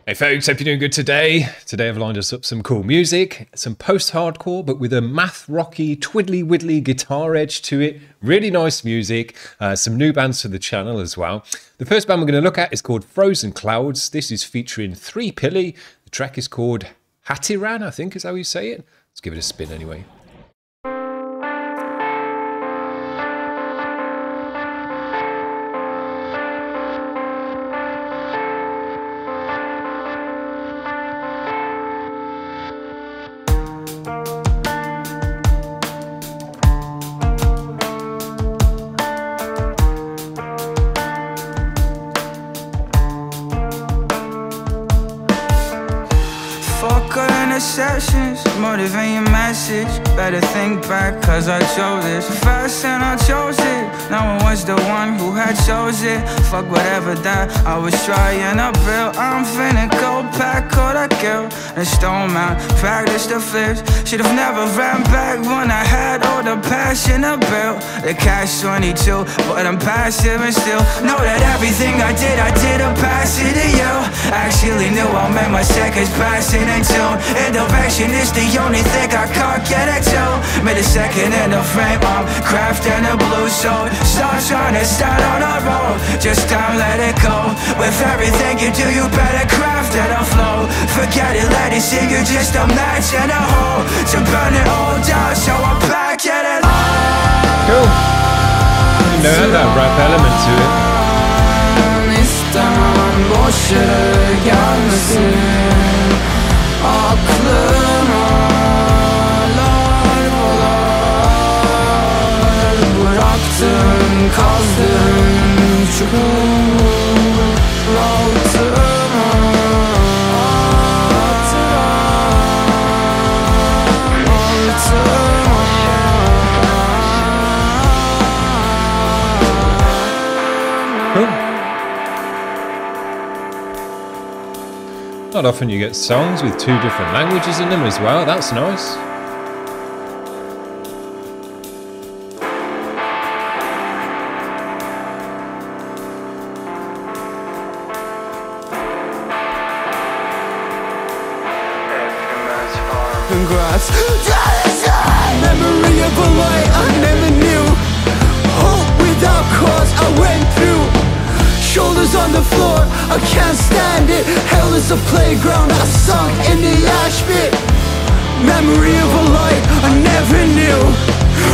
Hey folks, hope you're doing good today. Today I've lined us up some cool music, some post-hardcore, but with a math-rocky, twiddly-widdly guitar edge to it. Really nice music, some new bands to the channel as well. The first band we're going to look at is called Frozen Clouds. This is featuring 3 Pilly. The track is called Hatıran, I think is how you say it. Let's give it a spin anyway. Sessions, motivating message. Better think back, cause I chose this fast and I chose it. Now I was the one who had chose it. Fuck whatever that I was trying to build. I'm finna go back, all that guilt and stone mount, practice the flips. Should've never ran back when I had all the passion to build. The cash 22, but I'm passive and still know that everything I did to pass it to you. Actually knew I made my seconds passing in tune. Direction is the only thing I can't get it to. Made a second in the frame, I'm crafting a blue soul. Start trying to start on our road, just don't let it go. With everything you do, you better craft it a flow. Forget it, let it see, you just a match and a hole. To burn it all down, so I'm back at it. Cool. You know, had that rap element to it. Bıraktın, kazdın, çukur altıma. Not often you get songs with 2 different languages in them as well. That's nice. Congrats. Memory of a light I never knew. Hope without cause I went through. Shoulders on the floor, I can't stand it. Hell is a playground, I sunk in the ash pit. Memory of a light I never knew.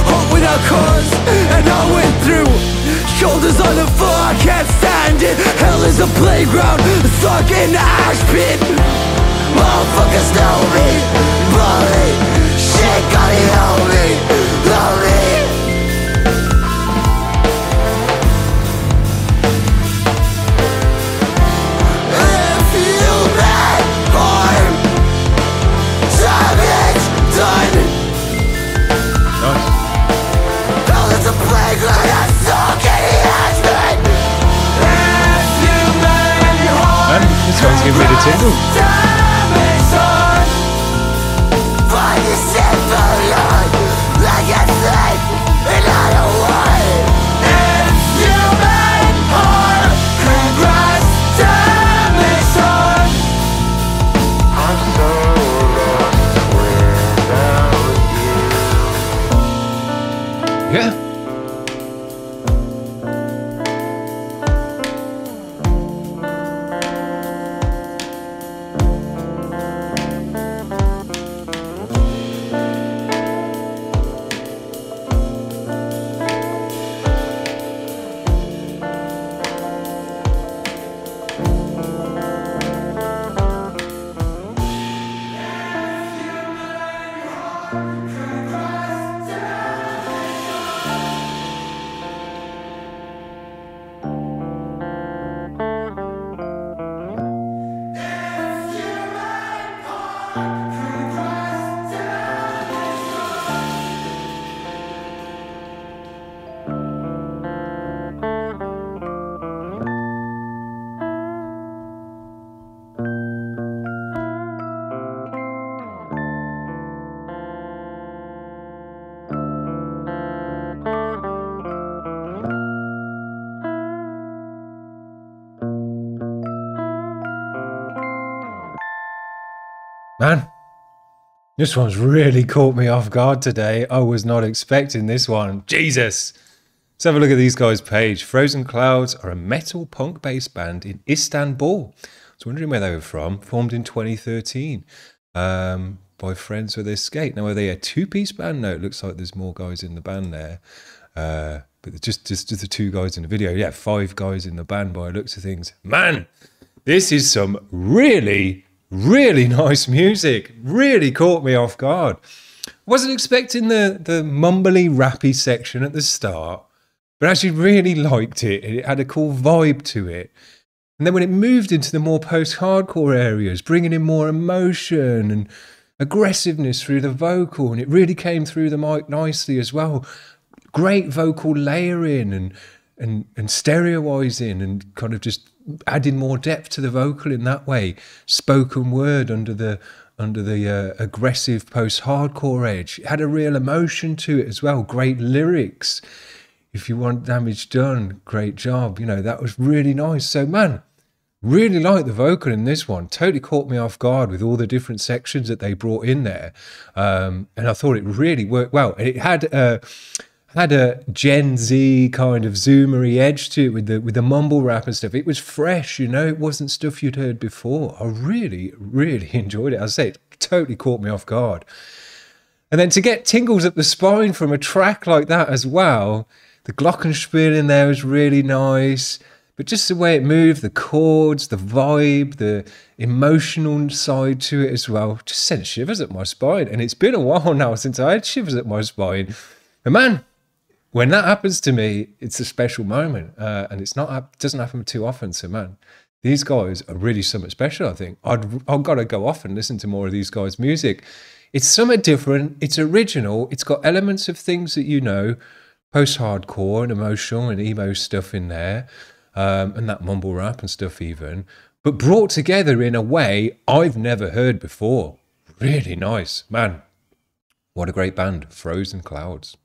Hope without cause, and I went through. Shoulders on the floor, I can't stand it. Hell is a playground, sunk in the ash pit. Motherfuckers know me, bully. Shit gotta help me, love me. This one's getting ready to tingle. Yeah. Man, this one's really caught me off guard today. I was not expecting this one. Jesus. Let's have a look at these guys' page. Frozen Clouds are a metal punk-based band in Istanbul. I was wondering where they were from. Formed in 2013 by friends with their skate. Now, are they a two-piece band? No, it looks like there's more guys in the band there. But just the two guys in the video. Yeah, 5 guys in the band by the looks of things. Man, this is some really nice music. Really caught me off guard. Wasn't expecting the mumbly, rappy section at the start, but actually really liked it. It had a cool vibe to it. And then when it moved into the more post-hardcore areas, bringing in more emotion and aggressiveness through the vocal, and it really came through the mic nicely as well. Great vocal layering and stereoizing and kind of just adding more depth to the vocal in that way. Spoken word under the aggressive post-hardcore edge. It had a real emotion to it as well. Great lyrics. If you want damage done, great job. You know, that was really nice. So, man, really like the vocal in this one. Totally caught me off guard with all the different sections that they brought in there. And I thought it really worked well. And it had a Gen Z kind of zoomery edge to it with the mumble rap and stuff. It was fresh, you know. It wasn't stuff you'd heard before. I really enjoyed it. As I say, it totally caught me off guard. And then to get tingles up the spine from a track like that as well, the glockenspiel in there was really nice. But just the way it moved, the chords, the vibe, the emotional side to it as well, just sent shivers up my spine. And it's been a while now since I had shivers up my spine. And man, when that happens to me, it's a special moment. And it doesn't happen too often. So man, these guys are really something special, I think. I've got to go off and listen to more of these guys' music. It's something different. It's original. It's got elements of things that you know, post-hardcore and emotional and emo stuff in there. And that mumble rap and stuff even, but brought together in a way I've never heard before. Really nice. Man, what a great band, Frozen Clouds.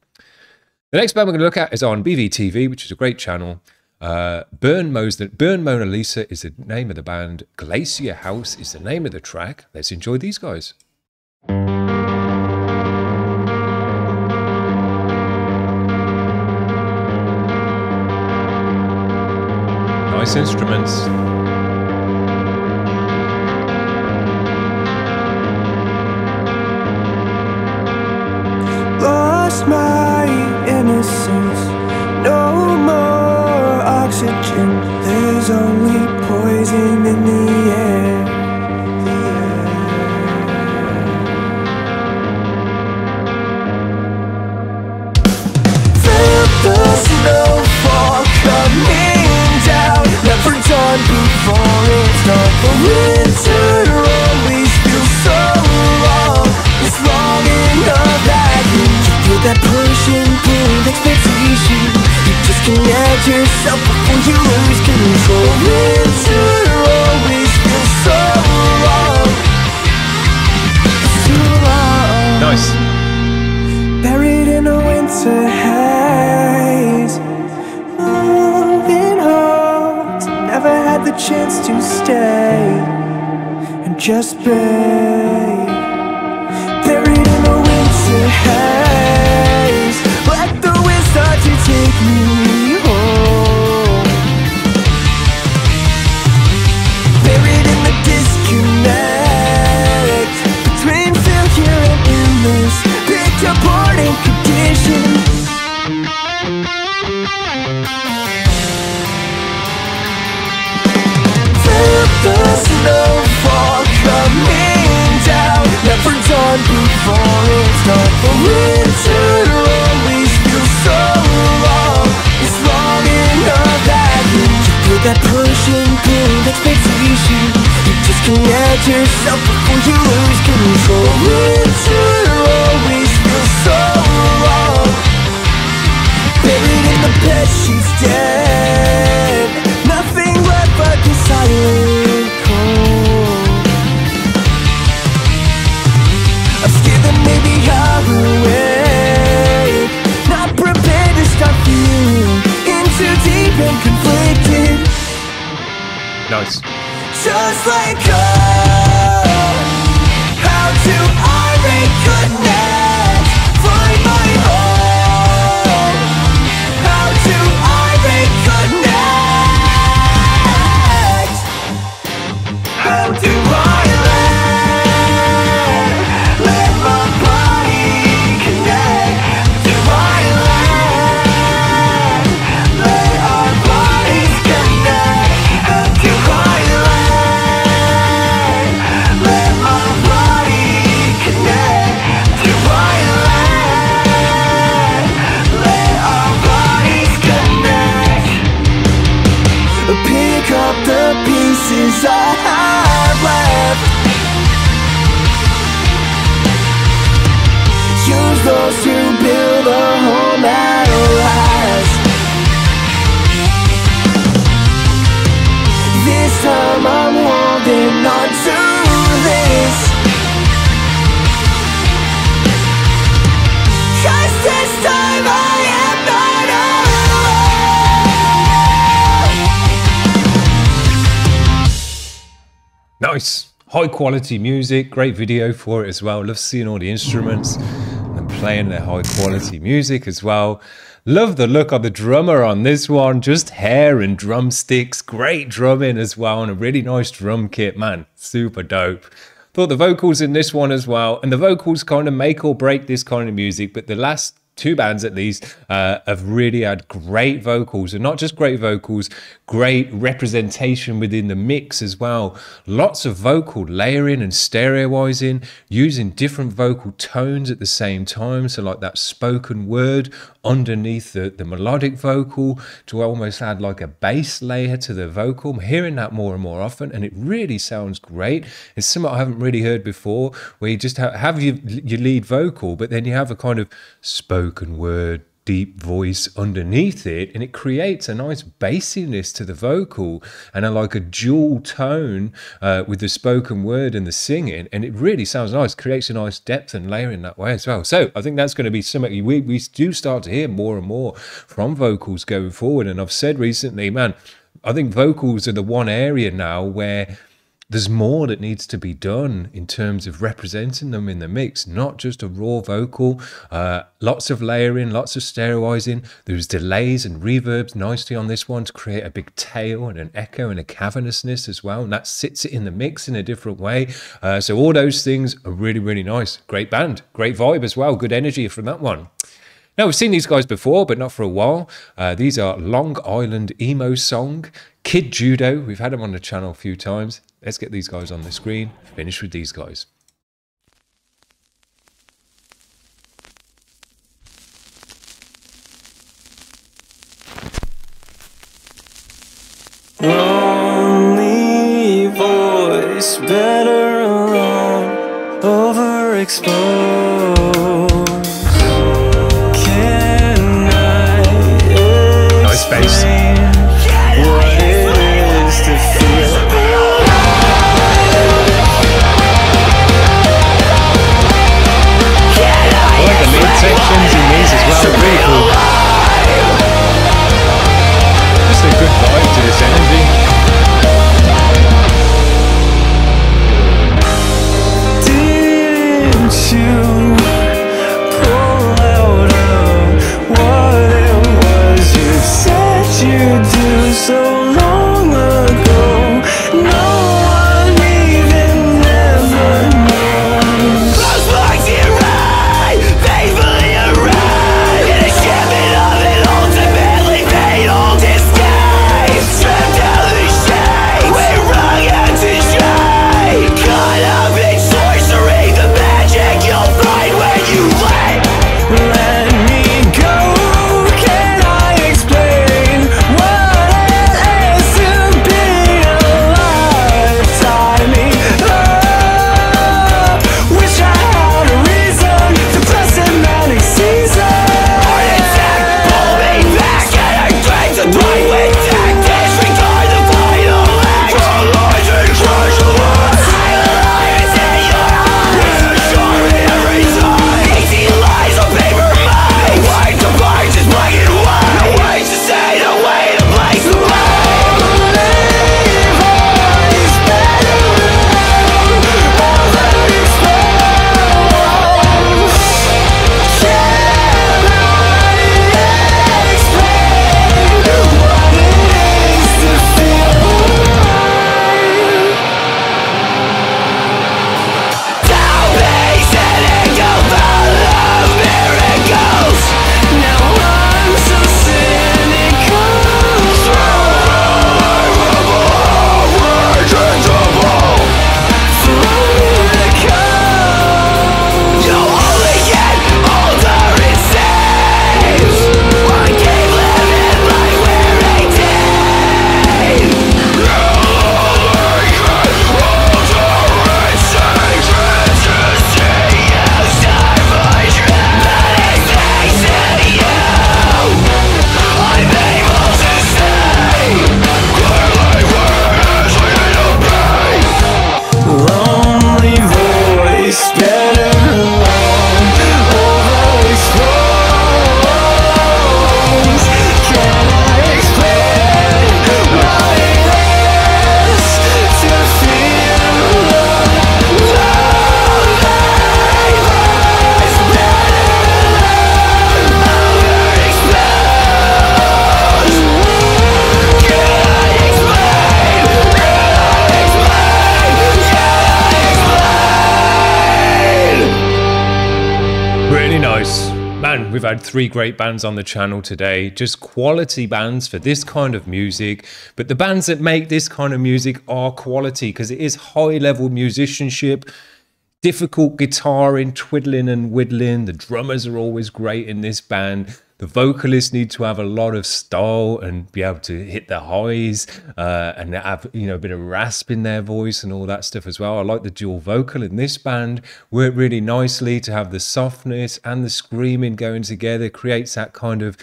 The next band we're going to look at is on BVTV, which is a great channel. Burn Mona Lisa is the name of the band. Glacier House is the name of the track. Let's enjoy these guys. Nice instruments. Lost my innocence, no more oxygen. There's only poison in the air. Felt the snowfall coming down. Never done before, it's not. The winter always feels so long. It's long enough that you feel that push and pull expectation. You just connect yourself before you lose control. Winter always feels so long. It's too long. Nice. Buried in a winter haze. Moving home. Never had the chance to stay and just be. Buried in a winter haze. Let the wind start to take me home. Buried in the disconnect between failure and illness. Picked apart in condition. Felt the snowfall coming down. Never done before, it's not. The winter always feels so long. It's long enough that you feel that push and pull expectation. You just connect yourself before you lose control. Winter always feels so long. Buried in the bed, she's dead. Nothing left but the silent cold. I'm scared that maybe I'll awake. Not prepared to start feeling in too deep and conflicted. Nice. Just like oh, I do I reconnect? Find my home. How do I reconnect? How do I let my body connect? Do I let our bodies connect? How do I let my body connect? Do I let our bodies connect? Pick up the pieces I have left. Use those to build a home that lasts. This time I'm holding on to this, 'cause this time I am not alone. Nice. High quality music, great video for it as well. Love seeing all the instruments and playing their high quality music as well. Love the look of the drummer on this one, just hair and drumsticks, great drumming as well, and a really nice drum kit, man, super dope. Thought the vocals in this one as well, and the vocals kind of make or break this kind of music, but the last two bands at least have really had great vocals, and not just great vocals, great representation within the mix as well. Lots of vocal layering and stereoizing, using different vocal tones at the same time, so like that spoken word underneath the melodic vocal to almost add like a bass layer to the vocal. I'm hearing that more and more often, and it really sounds great. It's something I haven't really heard before, where you just have your lead vocal, but then you have a kind of spoken word deep voice underneath it, and it creates a nice bassiness to the vocal and like a dual tone with the spoken word and the singing, and it really sounds nice, creates a nice depth and layering that way as well. So I think that's going to be something we do start to hear more and more from vocals going forward. And I've said recently, man, I think vocals are the one area now where there's more that needs to be done in terms of representing them in the mix, not just a raw vocal. Lots of layering, lots of stereoizing. There's delays and reverbs nicely on this one to create a big tail and an echo and a cavernousness as well. And that sits it in the mix in a different way. So all those things are really, really nice. Great band, great vibe as well. Good energy from that one. Now, we've seen these guys before, but not for a while. These are Long Island Emo Song, Kid Judo. We've had them on the channel a few times. Let's get these guys on the screen. Finish with these guys. Lonely voice, better alone, overexposed. Can I Nice bass. what it is to feel? I like the lead sections in these as well. Really cool. Just a good vibe to this energy. Didn't you pull out of what it was you said you'd do so long ago? No one even ever knows. Close like your eye, faithfully arrive in a shipment of an ultimately fatal disguise. Stripped out of the shades, we wrung out to dry. Caught up in sorcery, the magic you'll find when you let me go. Can I explain what we've had 3 great bands on the channel today, just quality bands for this kind of music. But the bands that make this kind of music are quality because it is high level musicianship, difficult guitaring, twiddling and whittling. The drummers are always great in this band. The vocalists need to have a lot of style and be able to hit the highs and have, you know, a bit of rasp in their voice and all that stuff as well. I like the dual vocal in this band. Worked really nicely to have the softness and the screaming going together. Creates that kind of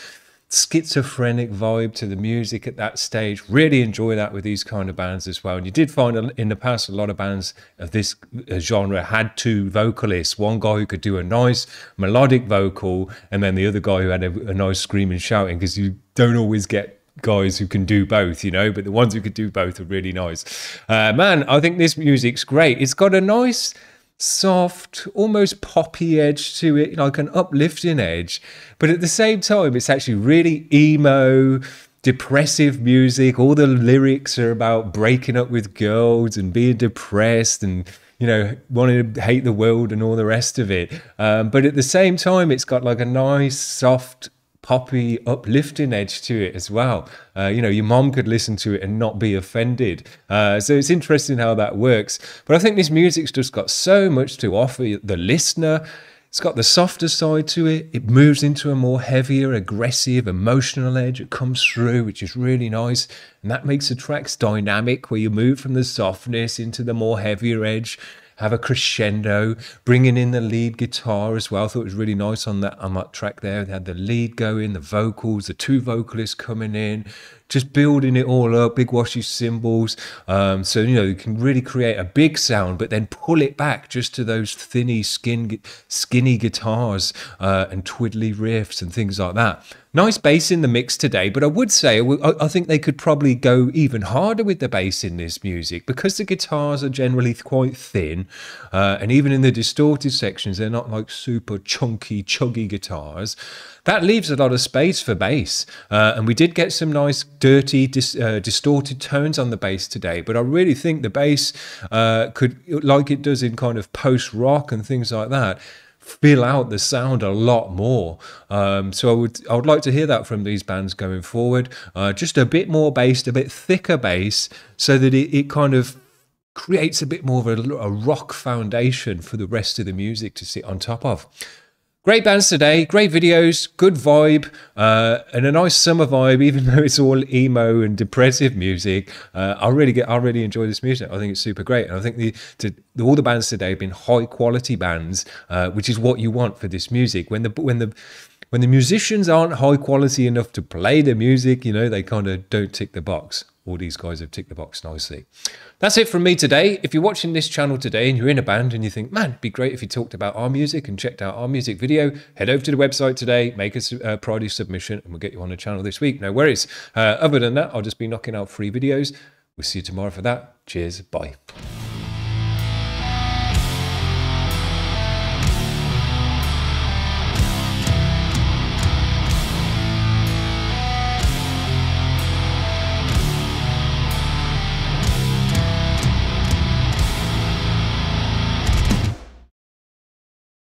schizophrenic vibe to the music at that stage. Really enjoy that with these kind of bands as well. And you did find in the past a lot of bands of this genre had 2 vocalists, one guy who could do a nice melodic vocal and then the other guy who had a nice screaming shouting, because you don't always get guys who can do both, you know, but the ones who could do both are really nice. Man, I think this music's great. It's got a nice soft, almost poppy edge to it, like an uplifting edge, but at the same time it's actually really emo, depressive music. All the lyrics are about breaking up with girls and being depressed and, you know, wanting to hate the world and all the rest of it, but at the same time it's got like a nice soft poppy uplifting edge to it as well. You know, your mom could listen to it and not be offended. So it's interesting how that works. But I think this music's just got so much to offer the listener. It's got the softer side to it. It moves into a more heavier, aggressive, emotional edge. It comes through, which is really nice. And that makes the tracks dynamic, where you move from the softness into the more heavier edge. Have a crescendo, bringing in the lead guitar as well. I thought it was really nice on that track there. They had the lead going, the vocals, the 2 vocalists coming in, just building it all up, big washy cymbals. So, you know, you can really create a big sound, but then pull it back just to those skinny guitars and twiddly riffs and things like that. Nice bass in the mix today, but I would say I think they could probably go even harder with the bass in this music, because the guitars are generally quite thin, and even in the distorted sections, they're not like super chunky, chuggy guitars. That leaves a lot of space for bass, and we did get some nice, dirty, distorted tones on the bass today, but I really think the bass could, like it does in kind of post-rock and things like that, fill out the sound a lot more. So I would like to hear that from these bands going forward. Just a bit more bass, a bit thicker bass, so that it kind of creates a bit more of a rock foundation for the rest of the music to sit on top of. Great bands today, great videos, good vibe, and a nice summer vibe, even though it's all emo and depressive music. I really enjoy this music. I think it's super great. And I think all the bands today have been high quality bands, which is what you want for this music. When the musicians aren't high quality enough to play the music, you know, they kind of don't tick the box. All these guys have ticked the box nicely. That's it from me today. If you're watching this channel today and you're in a band and you think, man, it'd be great if you talked about our music and checked out our music video, head over to the website today, make a priority submission, and we'll get you on the channel this week. No worries. Other than that, I'll just be knocking out free videos. We'll see you tomorrow for that. Cheers. Bye.